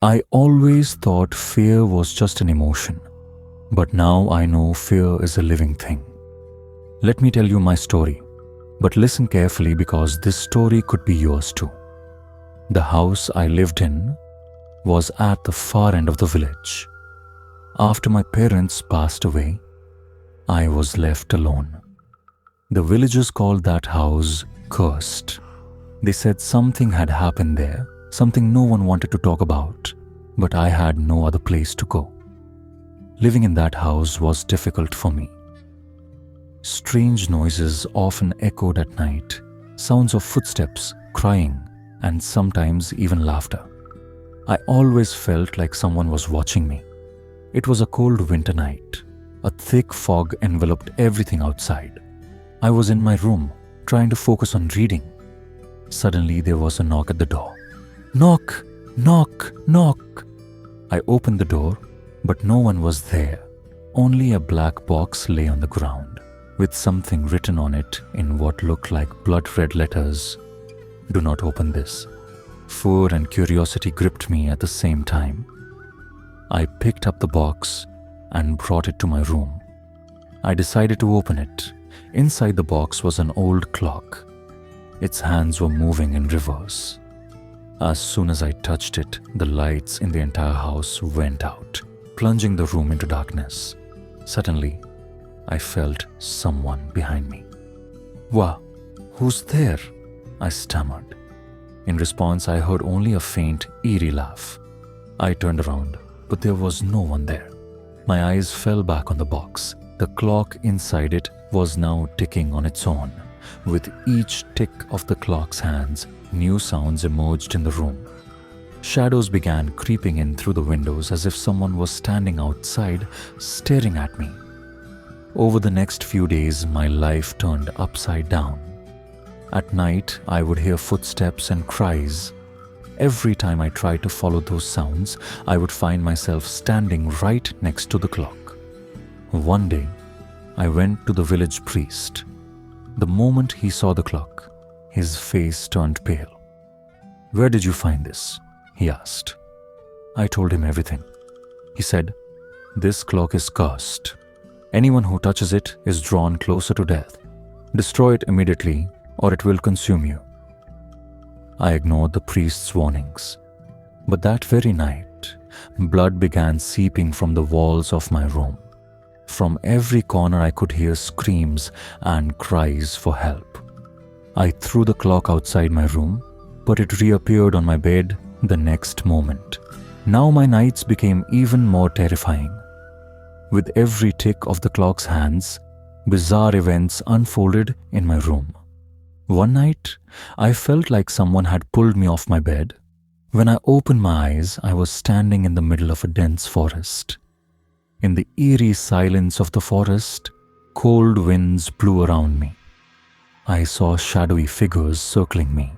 I always thought fear was just an emotion, but now I know fear is a living thing. Let me tell you my story, but listen carefully because this story could be yours too. The house I lived in was at the far end of the village. After my parents passed away, I was left alone. The villagers called that house cursed. They said something had happened there, something no one wanted to talk about, but I had no other place to go. Living in that house was difficult for me. Strange noises often echoed at night, sounds of footsteps, crying, and sometimes even laughter. I always felt like someone was watching me. It was a cold winter night. A thick fog enveloped everything outside. I was in my room, trying to focus on reading. Suddenly there was a knock at the door. Knock! Knock! Knock! I opened the door, but no one was there. Only a black box lay on the ground, with something written on it in what looked like blood-red letters. Do not open this. Fear and curiosity gripped me at the same time. I picked up the box and brought it to my room. I decided to open it. Inside the box was an old clock. Its hands were moving in reverse. As soon as I touched it, the lights in the entire house went out, plunging the room into darkness. Suddenly, I felt someone behind me. "Wow, who's there?" I stammered. In response, I heard only a faint, eerie laugh. I turned around, but there was no one there. My eyes fell back on the box. The clock inside it was now ticking on its own. With each tick of the clock's hands, new sounds emerged in the room. Shadows began creeping in through the windows as if someone was standing outside, staring at me. Over the next few days, my life turned upside down. At night, I would hear footsteps and cries. Every time I tried to follow those sounds, I would find myself standing right next to the clock. One day, I went to the village priest. The moment he saw the clock, his face turned pale. "Where did you find this?" he asked. I told him everything. He said, "This clock is cursed. Anyone who touches it is drawn closer to death. Destroy it immediately, or it will consume you." I ignored the priest's warnings. But that very night, blood began seeping from the walls of my room. From every corner I could hear screams and cries for help. I threw the clock outside my room, but it reappeared on my bed the next moment. Now my nights became even more terrifying. With every tick of the clock's hands, bizarre events unfolded in my room. One night, I felt like someone had pulled me off my bed. When I opened my eyes, I was standing in the middle of a dense forest. In the eerie silence of the forest, cold winds blew around me. I saw shadowy figures circling me.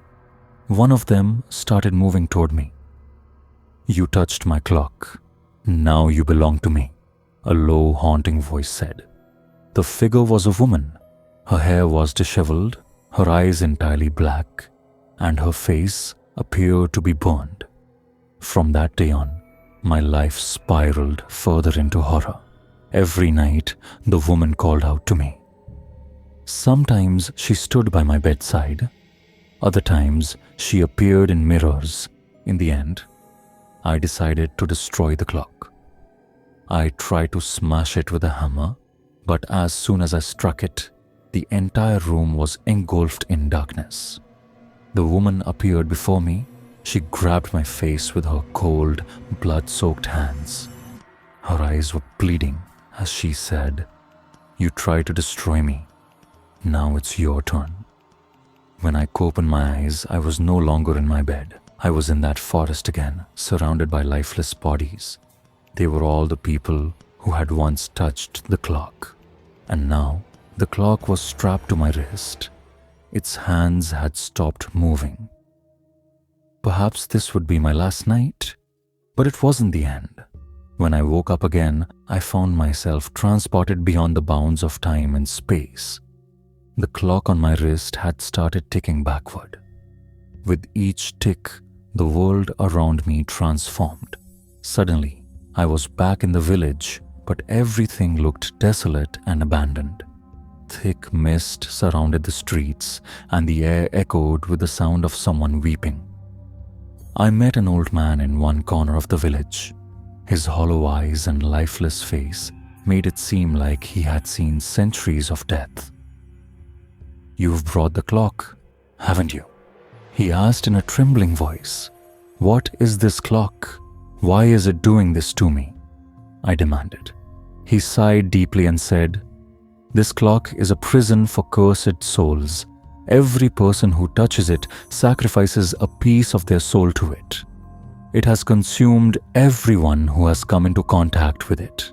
One of them started moving toward me. "You touched my clock. Now you belong to me," a low, haunting voice said. The figure was a woman. Her hair was disheveled, her eyes entirely black, and her face appeared to be burned. From that day on, my life spiraled further into horror. Every night, the woman called out to me. Sometimes she stood by my bedside. Other times, she appeared in mirrors. In the end, I decided to destroy the clock. I tried to smash it with a hammer, but as soon as I struck it, the entire room was engulfed in darkness. The woman appeared before me. She grabbed my face with her cold, blood-soaked hands. Her eyes were bleeding as she said, "You tried to destroy me. Now it's your turn." When I opened my eyes, I was no longer in my bed. I was in that forest again, surrounded by lifeless bodies. They were all the people who had once touched the clock. And now, the clock was strapped to my wrist. Its hands had stopped moving. Perhaps this would be my last night, but it wasn't the end. When I woke up again, I found myself transported beyond the bounds of time and space. The clock on my wrist had started ticking backward. With each tick, The world around me transformed. Suddenly, I was back in the village, but everything looked desolate and abandoned. Thick mist surrounded the streets, and the air echoed with the sound of someone weeping. I met an old man in one corner of the village. His hollow eyes and lifeless face made it seem like he had seen centuries of death. "You've brought the clock, haven't you?" he asked in a trembling voice. "What is this clock? Why is it doing this to me?" I demanded. He sighed deeply and said, "This clock is a prison for cursed souls. Every person who touches it sacrifices a piece of their soul to it. It has consumed everyone who has come into contact with it.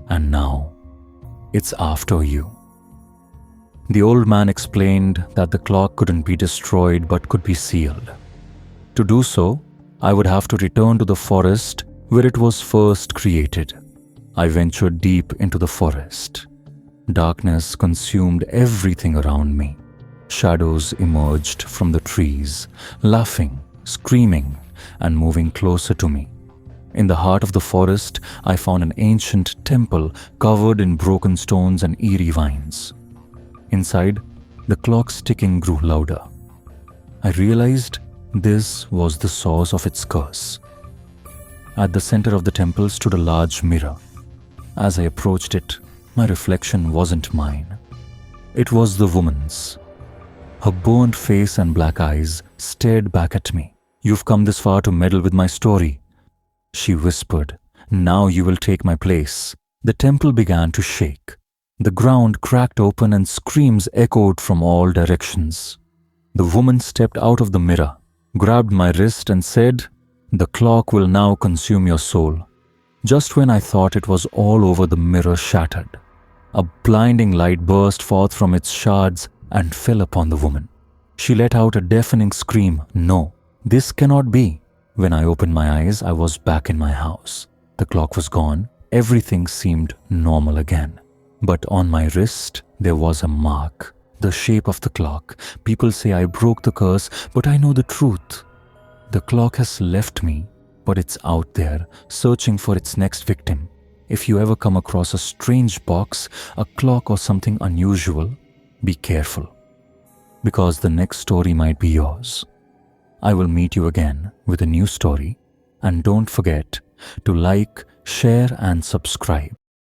And now, it's after you." The old man explained that the clock couldn't be destroyed but could be sealed. To do so, I would have to return to the forest where it was first created. I ventured deep into the forest. Darkness consumed everything around me. Shadows emerged from the trees, laughing, screaming, and moving closer to me. In the heart of the forest, I found an ancient temple covered in broken stones and eerie vines. Inside, the clock's ticking grew louder. I realized this was the source of its curse. At the center of the temple stood a large mirror. As I approached it, my reflection wasn't mine. It was the woman's. Her burnt face and black eyes stared back at me. "You've come this far to meddle with my story," she whispered. "Now you will take my place." The temple began to shake. The ground cracked open and screams echoed from all directions. The woman stepped out of the mirror, grabbed my wrist and said, "The clock will now consume your soul." Just when I thought it was all over, the mirror shattered. A blinding light burst forth from its shards and fell upon the woman. She let out a deafening scream. "No, this cannot be." When I opened my eyes, I was back in my house. The clock was gone. Everything seemed normal again. But on my wrist, there was a mark, the shape of the clock. People say I broke the curse, but I know the truth. The clock has left me, but it's out there, searching for its next victim. If you ever come across a strange box, a clock or something unusual, be careful, because the next story might be yours. I will meet you again with a new story, and don't forget to like, share, and subscribe.